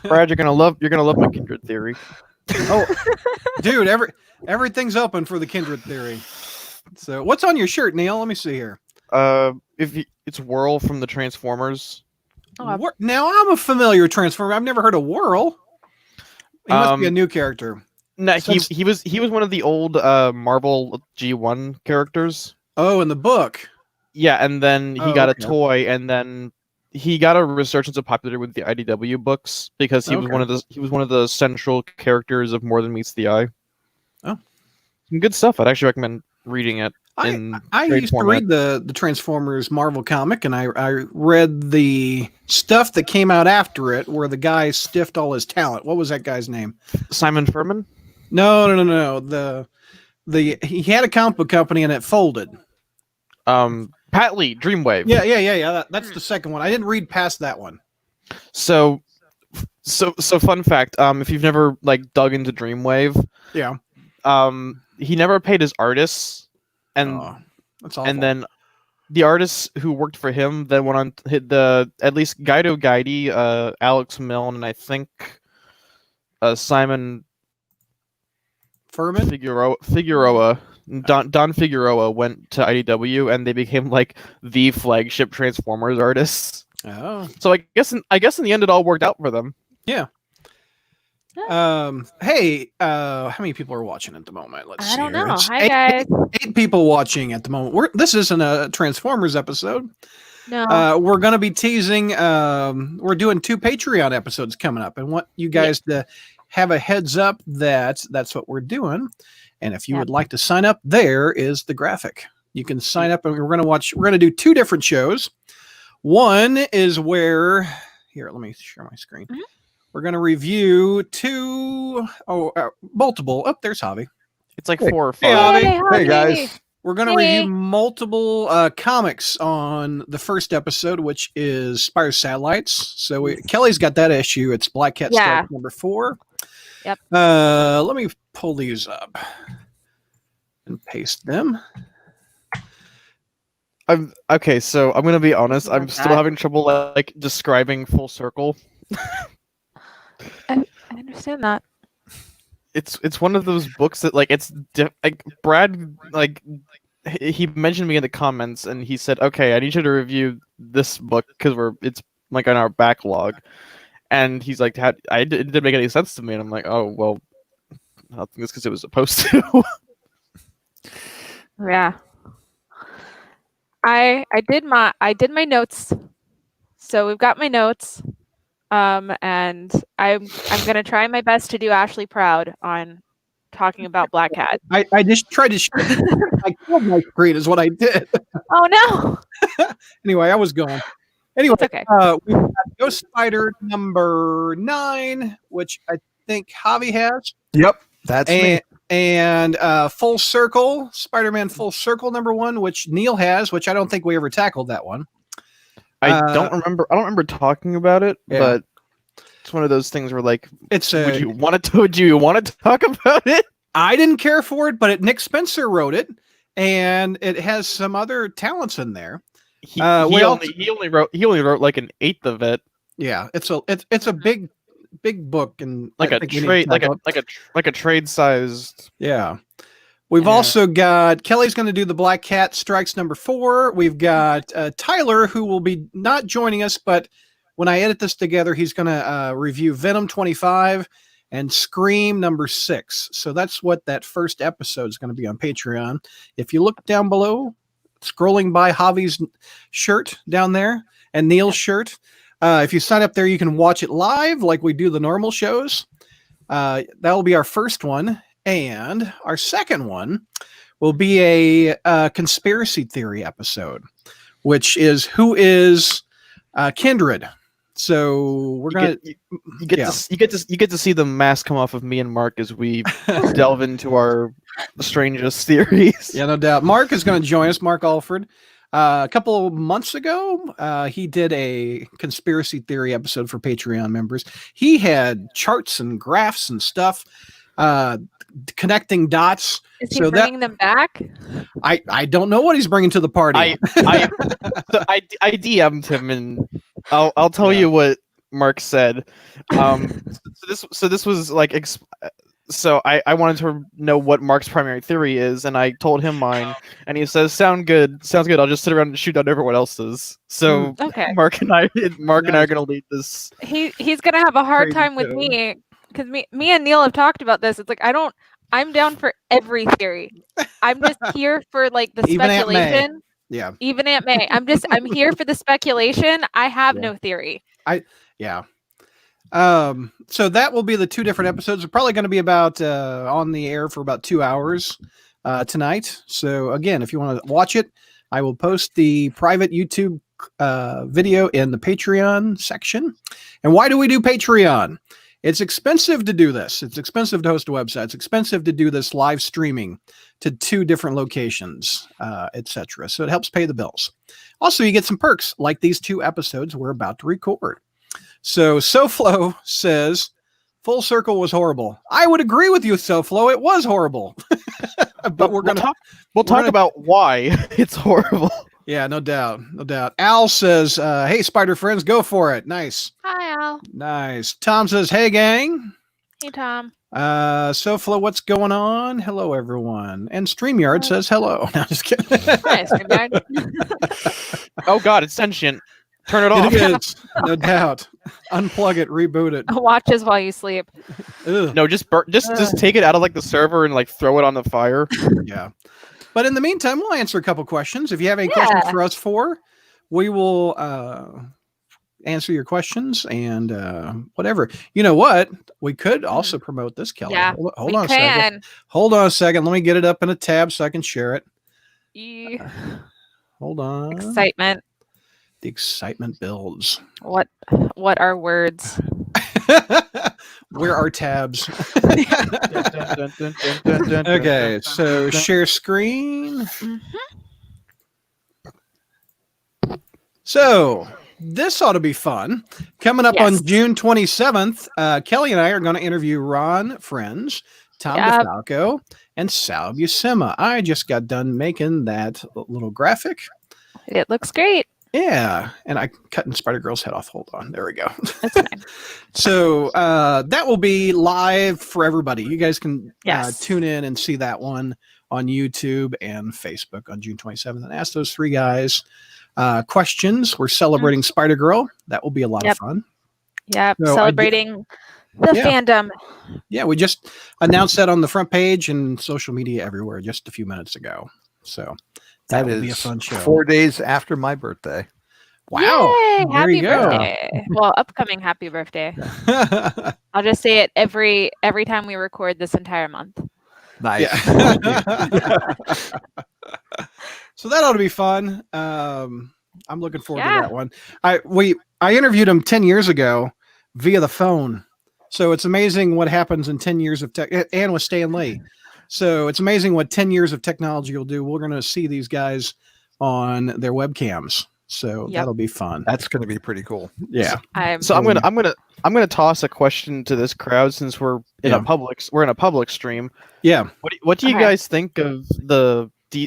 Brad, you're gonna love my kindred theory. Oh, dude, everything's open for the kindred theory. So, what's on your shirt, Neil? Let me see here. It's Whirl from the Transformers. Now I'm a familiar Transformer. I've never heard of Whirl. He must be a new character. No, he was one of the old Marvel G1 characters. Oh, in the book. Yeah, and then he got a toy, and then he got a resurgence of popularity with the IDW books because he was one of the central characters of More Than Meets the Eye. Oh, some good stuff. I'd actually recommend reading it. I used to read the Transformers Marvel comic, and I read the stuff that came out after it, where the guy stiffed all his talent. What was that guy's name? Simon Furman? No. He had a comic book company, and it folded. Pat Lee, Dreamwave. Yeah. That's the second one. I didn't read past that one. So fun fact. If you've never dug into Dreamwave, yeah. He never paid his artists. And that's awful. And then the artists who worked for him then went on to hit at least Guido Guidi, Alex Milne, and I think Simon Furman Figueroa. Don Figueroa went to IDW, and they became the flagship Transformers artists. Oh, so I guess in the end it all worked out for them. Yeah. Hey, how many people are watching at the moment? Let's see. I don't know. It's Hi, guys. Eight people watching at the moment. This isn't a Transformers episode. No. We're going to be teasing. We're doing 2 Patreon episodes coming up, and want you guys to have a heads up that that's what we're doing. And if you would like to sign up, there is the graphic. You can sign up, and we're going to do 2 different shows. One is where here. Let me share my screen. Mm-hmm. We're going to review multiple. Oh, there's Javi. It's 4 or 5. Hey guys. We're going to review multiple comics on the first episode, which is Spire Satellites. So Kelly's got that issue. It's Black Cat Strike number 4. Yep. Let me pull these up and paste them. So I'm going to be honest. I'm still having trouble describing Full Circle. I understand that. It's one of those books that Brad he mentioned me in the comments, and he said, "Okay, I need you to review this book because it's on our backlog." And he's like, it didn't make any sense to me, and I'm like, "Oh well, I think it's because it was supposed to." Yeah. I did my notes. So we've got my notes. And I'm gonna try my best to do Ashley proud on talking about Black Cat. I just tried to I killed my screen is what I did. Oh no. Anyway, I was going. Anyway, it's okay. We've got Ghost Spider number 9, which I think Javi has. Yep, that's me. And Full Circle, Spider-Man Full Circle number 1, which Neil has, which I don't think we ever tackled that one. I don't remember talking about it, but it's one of those things where would you want to talk about it? I didn't care for it, but Nick Spencer wrote it, and it has some other talents in there. He only wrote an eighth of it. Yeah, it's a big book, and a trade sized. Yeah. We've also got Kelly's going to do the Black Cat Strikes number 4. We've got Tyler, who will be not joining us, but when I edit this together, he's going to review Venom 25 and Scream number 6. So that's what that first episode is going to be on Patreon. If you look down below, scrolling by Javi's shirt down there and Neil's shirt, if you sign up there, you can watch it live like we do the normal shows. That'll be our first one. And our second one will be a conspiracy theory episode, which is who is Kindred. So we're gonna you get to see the mask come off of me and Mark as we delve into our strangest theories. Yeah, no doubt. Mark is going to join us. Mark Alford. A couple of months ago, he did a conspiracy theory episode for Patreon members. He had charts and graphs and stuff. Connecting dots. Is he bringing them back? I don't know what he's bringing to the party. I DM'd him, and I'll tell you what Mark said. So this was like so I wanted to know what Mark's primary theory is, and I told him mine, and he says, sounds good. I'll just sit around and shoot down everyone else's." So Okay. Mark and I are Nice. gonna lead this. He's gonna have a hard Crazy time with show. me because me and Neil have talked about this. It's like I'm down for every theory. I'm just here for like the Even Aunt May. speculation. Yeah. Even Aunt May. I'm here for the speculation. I have Yeah. no theory. Yeah. So that will be the 2 different episodes. We're probably going to be about on the air for about 2 hours tonight. So again, if you want to watch it, I will post the private YouTube video in the Patreon section. And why do we do Patreon? It's expensive to do this. It's expensive to host a website. It's expensive to do this live streaming to 2 different locations, etc. So it helps pay the bills. Also, you get some perks like these 2 episodes we're about to record. So SoFlo says, "Full Circle was horrible." I would agree with you, SoFlo. It was horrible. But We'll talk about why it's horrible. Yeah, no doubt. Al says, "Hey, Spider friends, go for it." Nice. Hi, Al. Nice. Tom says, "Hey, gang." Hey, Tom. SoFlo, what's going on? Hello, everyone. And StreamYard says hello. No, just kidding. Hi, Streamyard. Oh God, it's sentient. Turn it off. It is, no doubt. Unplug it, reboot it. Watches while you sleep. Ugh. No, just take it out of like the server and like throw it on the fire. Yeah. But in the meantime, we'll answer a couple questions. If you have any questions for us we will answer your questions and whatever. You know what? We could also promote this, Kelly. Yeah, Hold we on a second. can. Hold on a second. Let me get it up in a tab so I can share it. Hold on. Excitement. The excitement builds. What are words? Where are tabs? Okay, so share screen. So this ought to be fun. Coming up Yes. on June 27th, Kelly and I are going to interview Ron Friends, Tom Yep. DeFalco, and Sal Buscema. I just got done making that little graphic. It looks great. Yeah, and I cutting Spider Girl's head off. Hold on, there we go. That's fine. So that will be live for everybody. You guys can Yes. tune in and see that one on YouTube and Facebook on June 27th and ask those 3 guys questions. We're celebrating Spider Girl. That will be a lot Yep. of fun. Yep. No, I Celebrating the Yeah. fandom. Yeah, we just announced that on the front page and social media everywhere just a few minutes ago. So that will be a fun show. 4 days after my birthday. Wow. Yay, There happy you go. birthday. Well, upcoming happy birthday. I'll just say it every time we record this entire month. Nice. Yeah. So that ought to be fun. I'm looking forward to Yeah. that one. I interviewed him 10 years ago via the phone. So it's amazing what happens in 10 years of tech, and with Stan Lee. So it's amazing what 10 years of technology will do. We're going to see these guys on their webcams. So Yep. that'll be fun. That's going to be pretty cool. Yeah. So I'm gonna toss a question to this crowd since we're in Yeah. a public stream. Yeah. What do you Okay. guys think of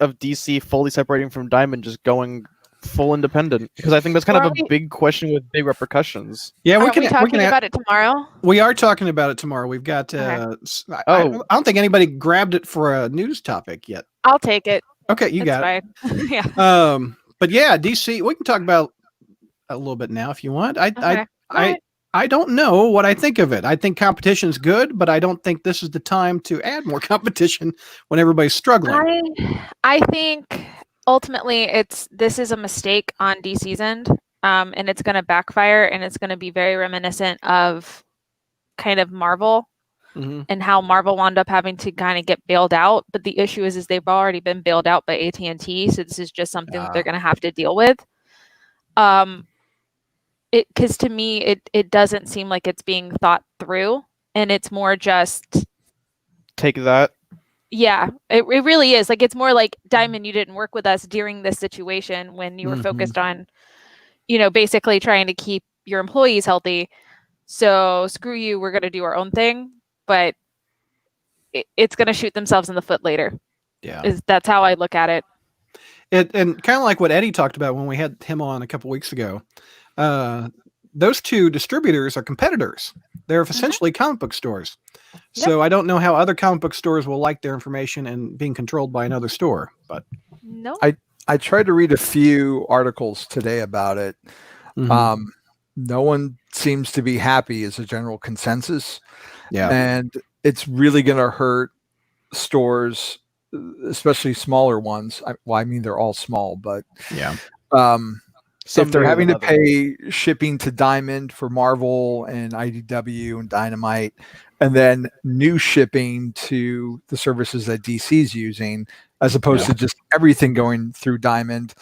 of DC fully separating from Diamond, just going full independent? Because I think that's kind of Aren't a we- big question with big repercussions. Yeah. Aren't we talking about it tomorrow? We are talking about it tomorrow. We've got, Okay. I don't think anybody grabbed it for a news topic yet. I'll take it. Okay. You It's got it. fine. Yeah. But yeah, DC, we can talk about a little bit now if you want. Okay. Alright. I don't know what I think of it. I think competition's good, but I don't think this is the time to add more competition when everybody's struggling. I think ultimately this is a mistake on DC's end, and it's going to backfire, and it's going to be very reminiscent of kind of Marvel Mhm. and how Marvel wound up having to kind of get bailed out. But the issue is they've already been bailed out by AT&T, so this is just something that they're going to have to deal with. Because to me, it doesn't seem like it's being thought through, and it's more just. Take that. Yeah, it really is. Like, it's more like, Diamond, you didn't work with us during this situation when you were Mhm. focused on, basically trying to keep your employees healthy. So screw you, we're going to do our own thing. But it's going to shoot themselves in the foot later. Yeah. That's how I look at it. And kind of like what Eddie talked about when we had him on a couple weeks ago. those two distributors are competitors. They're essentially comic book stores. So I don't know how other comic book stores will like their information and being controlled by another store. But No. I tried to read a few articles today about it. Mhm. No one seems to be happy as a general consensus. Yeah. And it's really going to hurt stores, especially smaller ones. I mean, they're all small, but Yeah. if they're bigger having than to others. pay shipping to Diamond for Marvel and IDW and Dynamite, and then new shipping to the services that DC's using, as opposed to just everything going through Diamond,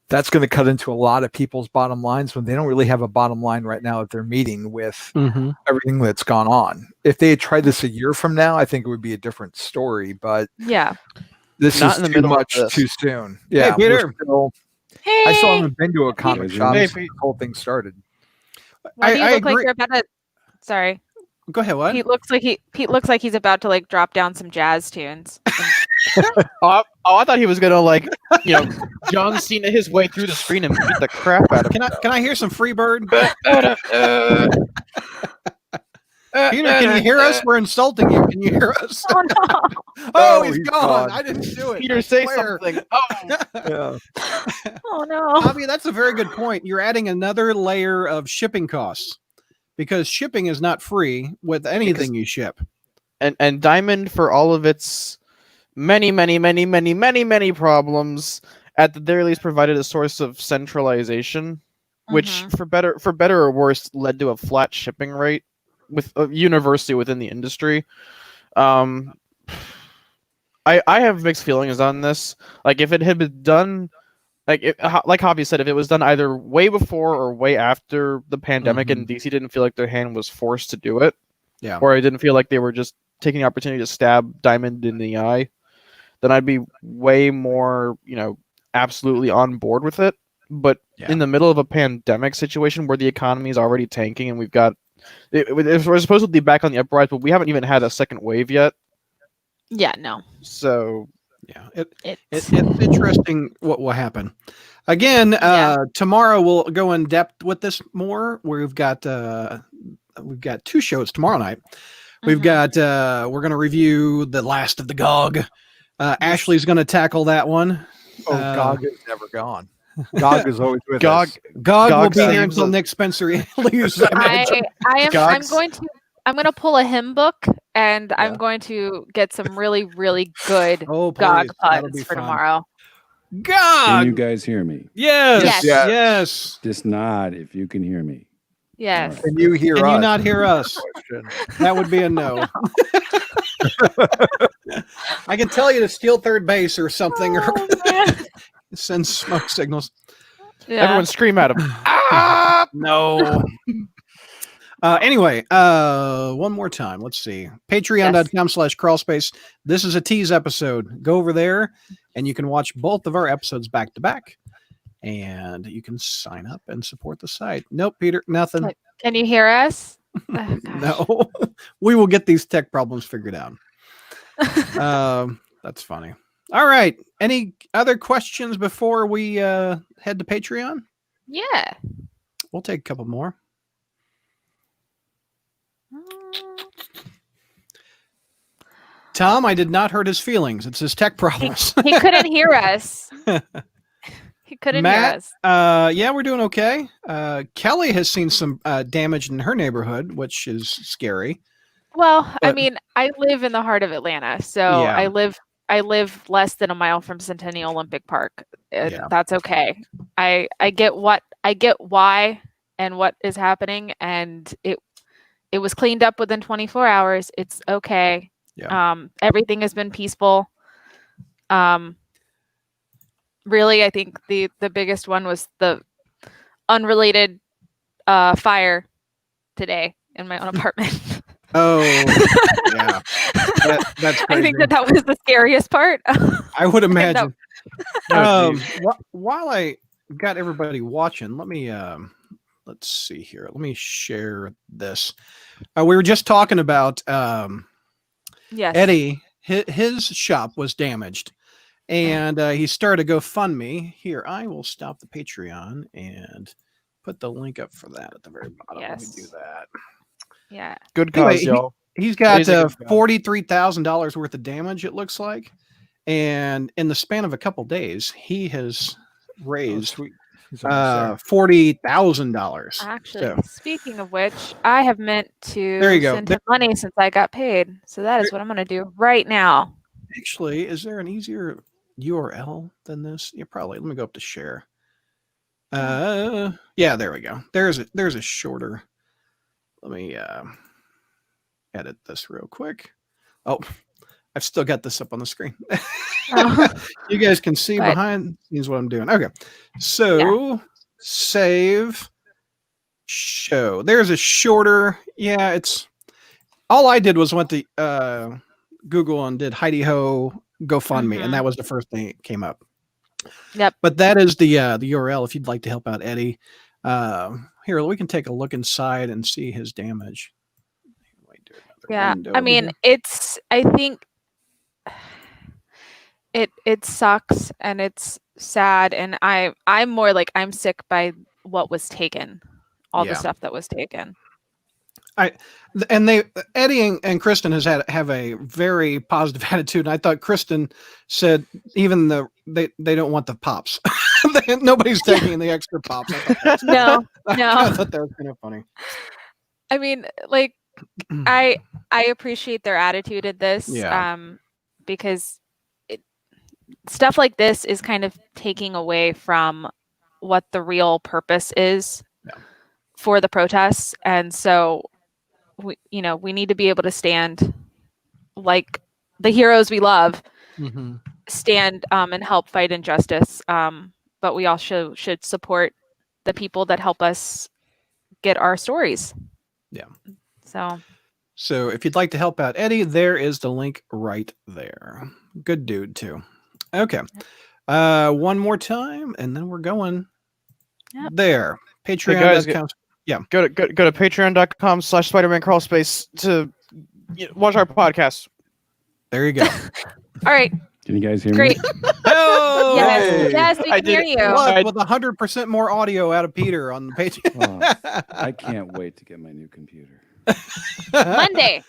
that's going to cut into a lot of people's bottom lines when they don't really have a bottom line right now that they're meeting with Mhm. everything that's gone on. If they had tried this a year from now, I think it would be a different story, but Yeah. this Not is in the too middle of much this. too soon. Yeah, we're Peter. still- Hey. I still haven't been to a comic Hey, shop Hey, since Pete. the whole thing started. Why do you I look like agree. you're about to? Sorry. Go ahead. What? Pete looks like he's about to like drop down some jazz tunes. I thought he was gonna like, John Cena his way through the screen and beat the crap out of him. Can I hear some Freebird? Peter, Peter, can you hear us? We're insulting you. Can you hear us? Oh no. Oh, Oh, he's he's gone. gone. I didn't do it. Peter, I say swear. something. Oh, Yeah. Oh no. Bobby, that's a very good point. You're adding another layer of shipping costs because shipping is not free with anything you ship. and Diamond, for all of its many problems, at the very least provided a source of centralization, which Mhm. for better or worse led to a flat shipping rate with universally within the industry. I have mixed feelings on this. Like, if it had been done, like Javi said, if it was done either way before or way after the pandemic, and DC didn't feel like their hand was forced to do it, Yeah. or I didn't feel like they were just taking the opportunity to stab Diamond in the eye, then I'd be way more, absolutely on board with it. But Yeah. in the middle of a pandemic situation where the economy is already tanking and we've got we're supposed to be back on the uprise, but we haven't even had a second wave yet. Yeah. No. So Yeah. It's It's interesting what will happen. Again, Yeah. tomorrow we'll go in depth with this more. We've got 2 shows tomorrow night. We've Mhm. got we're going to review The Last of the Gog. Ashley's going to tackle that one. Oh, Gog is never gone. Gog is always with Gog, us. Gog will Gog be here seems until a- Nick Spencer leaves. I imagine. I'm Gog's- I'm going to pull a hymn book and I'm Yeah. going to get some really really good Oh, Gog please. That'll be puns for fun. tomorrow. Can you Gog. guys hear me? Yes. Yes. Yes. Yes. Just nod if you can hear me. Yes. Can you hear Can us? you not hear us? Question. That would be a no. I can tell you to steal third base or something, or Oh, man. send smoke signals. Yeah. everyone scream at him. No. Anyway, one more time. Let's see. Patreon.com/crawlspace. This is a tease episode. Go over there and you can watch both of our episodes back to back. And you can sign up and support the site. Nope, Peter, nothing. Like, Can you hear us? Oh, gosh. No. We will get these tech problems figured out. That's funny. All right. Any other questions before we head to Patreon? Yeah. We'll take a couple more. Tom, I did not hurt his feelings. It's his tech problems. He couldn't hear us. He couldn't Matt? hear us. Yeah, we're doing okay. Kelly has seen some damage in her neighborhood, which is scary. Well, I but- mean, I live in the heart of Atlanta, so Yeah. I live less than a mile from Centennial Olympic Park. Yeah. That's okay. I get why and what is happening, and it was cleaned up within 24 hours. It's okay. Yeah. Everything has been peaceful. Really, I think the biggest one was the unrelated fire today in my own apartment. Oh, yeah. That's crazy. I think that was the scariest part. I would imagine. Oh, geez. While I got everybody watching, let me let's see here. Let me share this. We were just talking about Yes. Eddie. His shop was damaged, and he started a GoFundMe. Here, I will stop the Patreon and put the link up for that at the very bottom. Let me do Yes. that. Yeah. Good Anyway, cause, y'all. He's got He's a good guy. $43,000 worth of damage, it looks like. And in the span of a couple days, he has Oh, raised sweet. He's almost there. $40,000. Actually, So, speaking of which, I have meant to There you go. send him money since I got paid. So that is what I'm going to do right now. actually, is there an easier URL than this? Yeah, probably. Let me go up to share. Yeah, there we go. There's a shorter. Let me edit this real quick. Oh, I've still got this up on the screen. Oh. You guys can see Good. behind the scenes what I'm doing. Okay. So save show. There's a shorter. Yeah, it's all I did was went to Google and did Heidi Ho GoFundMe, and that was the first thing that came up. Yep. But that is the URL if you'd like to help out Eddie. Here, we can take a look inside and see his damage. Wait, do another Yeah. window I mean, here. I think it sucks and it's sad. And I'm more like I'm sick by what was taken, all the Yeah. stuff that was taken. And Eddie and Kristen have a very positive attitude. And I thought Kristen said even they don't want the pops. Nobody's taking the extra pops. No, I thought that was kind of funny. I mean, like, I appreciate their attitude at this. Yeah. Because stuff like this is kind of taking away from what the real purpose is for the protests, and so we need to be able to stand like the heroes we love, stand and help fight injustice. But we also should support the people that help us get our stories. Yeah. So if you'd like to help out Eddie, there is the link right there. Good dude too. Okay. One more time, and then we're going there. Patreon.com. Go to patreon.com/Spider-Man crawlspace to watch our podcast. There you go. all right, Can you guys hear great. me? Oh, Yes, we I can hear did- you. Plus, with 100% more audio out of Peter on the page. Oh, I can't wait to get my new computer. Monday.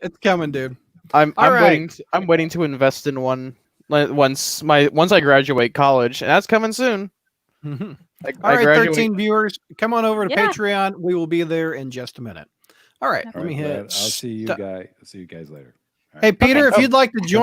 It's coming, dude. I'm All right. waiting to invest in one once I graduate college, and that's coming soon. All I right, graduate- 13 viewers, come on over to Yeah. Patreon. We will be there in just a minute. All right, All let me right, hit. Brad, I'll see you stop. guys. I'll see you guys later. All Hey, right. Peter, Okay. if you'd like to join.